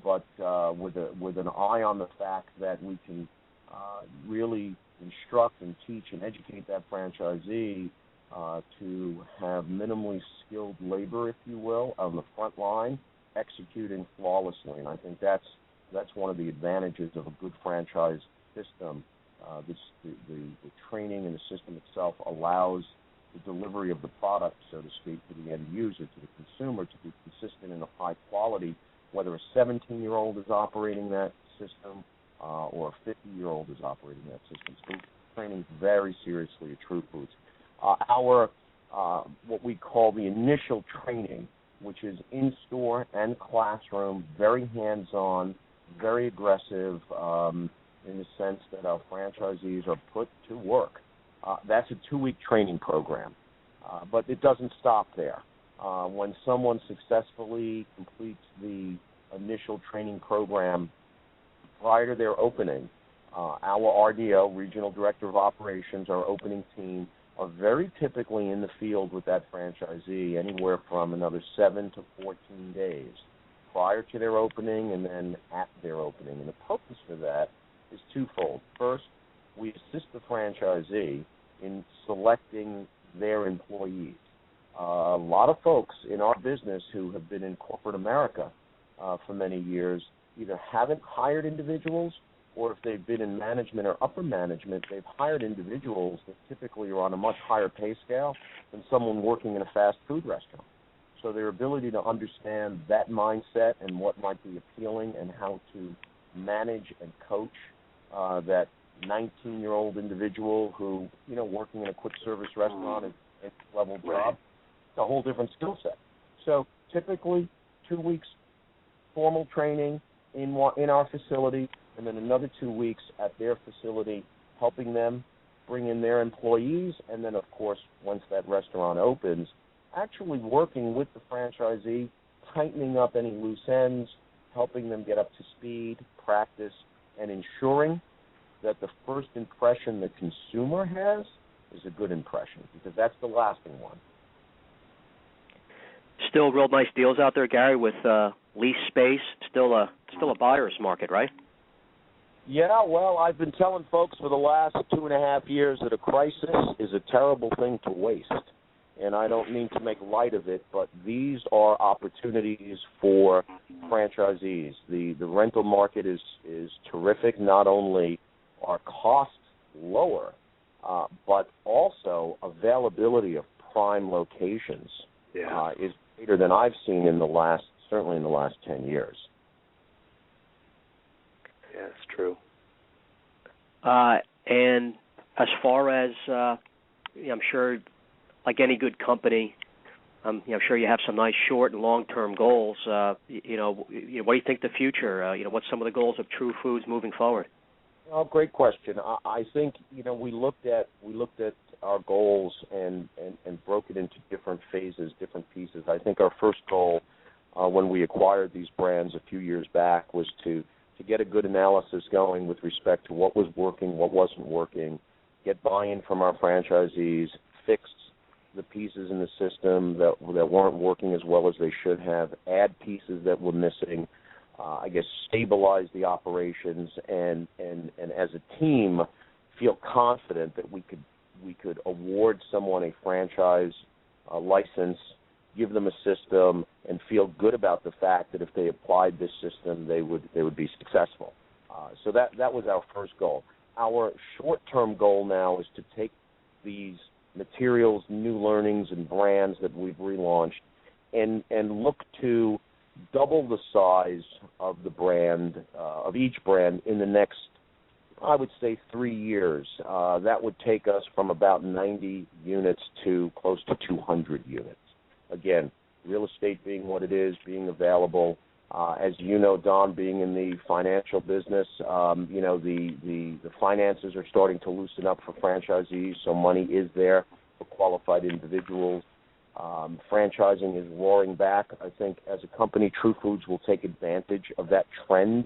but with an eye on the fact that we can really instruct and teach and educate that franchisee to have minimally skilled labor, if you will, on the front line, executing flawlessly. And I think that's one of the advantages of a good franchise system. The training and the system itself allows the delivery of the product, so to speak, to the end user, to the consumer, to be consistent and of high quality, whether a 17-year-old is operating that system or a 50-year-old is operating that system. So training very seriously at TruFoods. Our what we call the initial training, which is in-store and classroom, very hands-on, very aggressive, in the sense that our franchisees are put to work. That's a 2-week training program, but it doesn't stop there. When someone successfully completes the initial training program prior to their opening, our RDO, Regional Director of Operations, our opening team, are very typically in the field with that franchisee anywhere from another 7 to 14 days prior to their opening and then at their opening. And the purpose for that is twofold. First, we assist the franchisee in selecting their employees. A lot of folks in our business who have been in corporate America for many years either haven't hired individuals, or if they've been in management or upper management, they've hired individuals that typically are on a much higher pay scale than someone working in a fast food restaurant. So their ability to understand that mindset and what might be appealing and how to manage and coach that 19-year-old individual who, working in a quick service restaurant is an entry-level job, it's a whole different skill set. So typically 2 weeks formal training in our facility, and then another 2 weeks at their facility, helping them bring in their employees, and then, of course, once that restaurant opens, actually working with the franchisee, tightening up any loose ends, helping them get up to speed, practice, and ensuring that the first impression the consumer has is a good impression, because that's the lasting one. Still real nice deals out there, Gary, with lease space. Still a buyer's market, right? Yeah, well, I've been telling folks for the last 2.5 years that a crisis is a terrible thing to waste. And I don't mean to make light of it, but these are opportunities for franchisees. The rental market is terrific. Not only are costs lower, but also availability of prime locations is greater than I've seen certainly in the last 10 years. Yeah, it's true. And as far as, I'm sure, like any good company, I'm sure you have some nice short and long-term goals. What do you think the future? What's some of the goals of TruFoods moving forward? Oh, great question. I think we looked at our goals and broke it into different phases, different pieces. I think our first goal when we acquired these brands a few years back was to get a good analysis going with respect to what was working, what wasn't working, get buy-in from our franchisees, fix the pieces in the system that weren't working as well as they should have, add pieces that were missing, stabilize the operations, and as a team feel confident that we could award someone a franchise license, give them a system, and feel good about the fact that if they applied this system, they would be successful. So that was our first goal. Our short-term goal now is to take these materials, new learnings, and brands that we've relaunched, and look to double the size of the brand, of each brand, in the next, I would say, 3 years. That would take us from about 90 units to close to 200 units. Again, real estate being what it is, being available. As you know, Don, being in the financial business, the finances are starting to loosen up for franchisees, so money is there for qualified individuals. Franchising is roaring back. I think as a company, TruFoods will take advantage of that trend,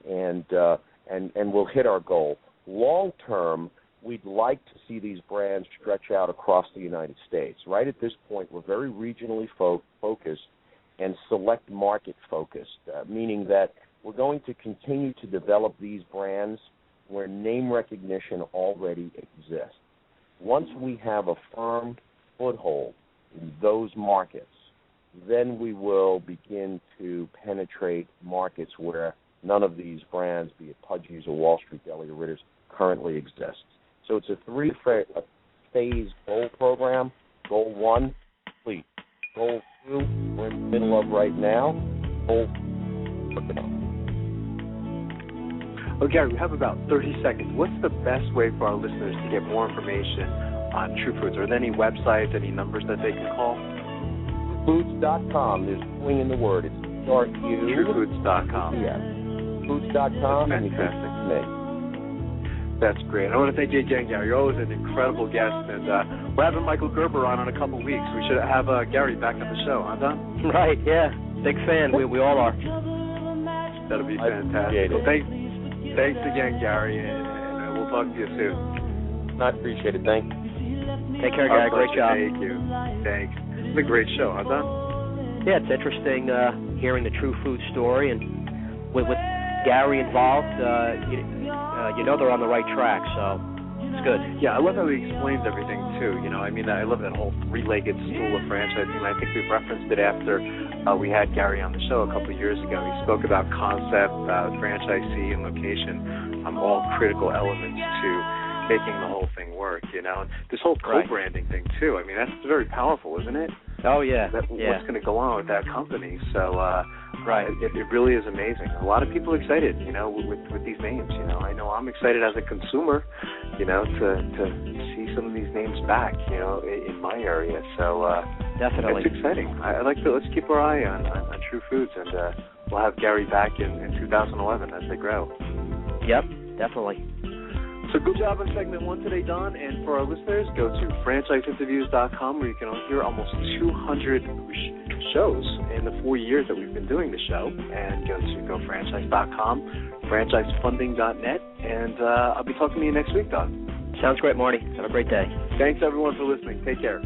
and we'll hit our goal. Long term, we'd like to see these brands stretch out across the United States. Right at this point, we're very regionally focused and select market focused, meaning that we're going to continue to develop these brands where name recognition already exists. Once we have a firm foothold in those markets, then we will begin to penetrate markets where none of these brands, be it Pudgie's or Wall Street Deli or Ritter's, currently exists. So it's a three-phase goal program. Goal 1, complete. Goal 2, we're in the middle of right now. Goal 3. Oh, Gary, we have about 30 seconds. What's the best way for our listeners to get more information on TruFoods? Are there any websites, any numbers that they can call? TruFoods.com. There's swing in the word. It's TruFoods.com. Yeah. Foods.com, and you can see me. That's great. I want to thank you again, Gary. You're always an incredible guest, and we're having Michael Gerber on in a couple weeks. We should have Gary back on the show, huh, Don? Right, yeah. Big fan. We all are. That'll be fantastic. Well, thanks again, Gary, and we'll talk to you soon. I appreciate it. Thank you. Take care, Gary. Great job. Thank you. Thanks. It's a great show, huh, Don? Yeah, it's interesting hearing the TruFoods story, and with Gary involved, they're on the right track, so it's good. Yeah, I love how he explains everything, too. I love that whole three-legged stool of franchising, and I think we referenced it after we had Gary on the show a couple of years ago. He spoke about concept, franchisee, and location, all critical elements to making the whole thing work, And this whole co-branding thing, too, that's very powerful, isn't it? Oh yeah, what's going to go on with that company. So it really is amazing. A lot of people are excited, with these names. I know I'm excited as a consumer, to see some of these names back, in my area. So definitely, it's exciting. Let's keep our eye on TruFoods, and we'll have Gary back in 2011 as they grow. Yep, definitely. So good job on segment 1 today, Don. And for our listeners, go to franchiseinterviews.com, where you can hear almost 200 shows in the 4 years that we've been doing the show. And go to gofranchise.com, franchisefunding.net, and I'll be talking to you next week, Don. Sounds great, Marty. Have a great day. Thanks, everyone, for listening. Take care.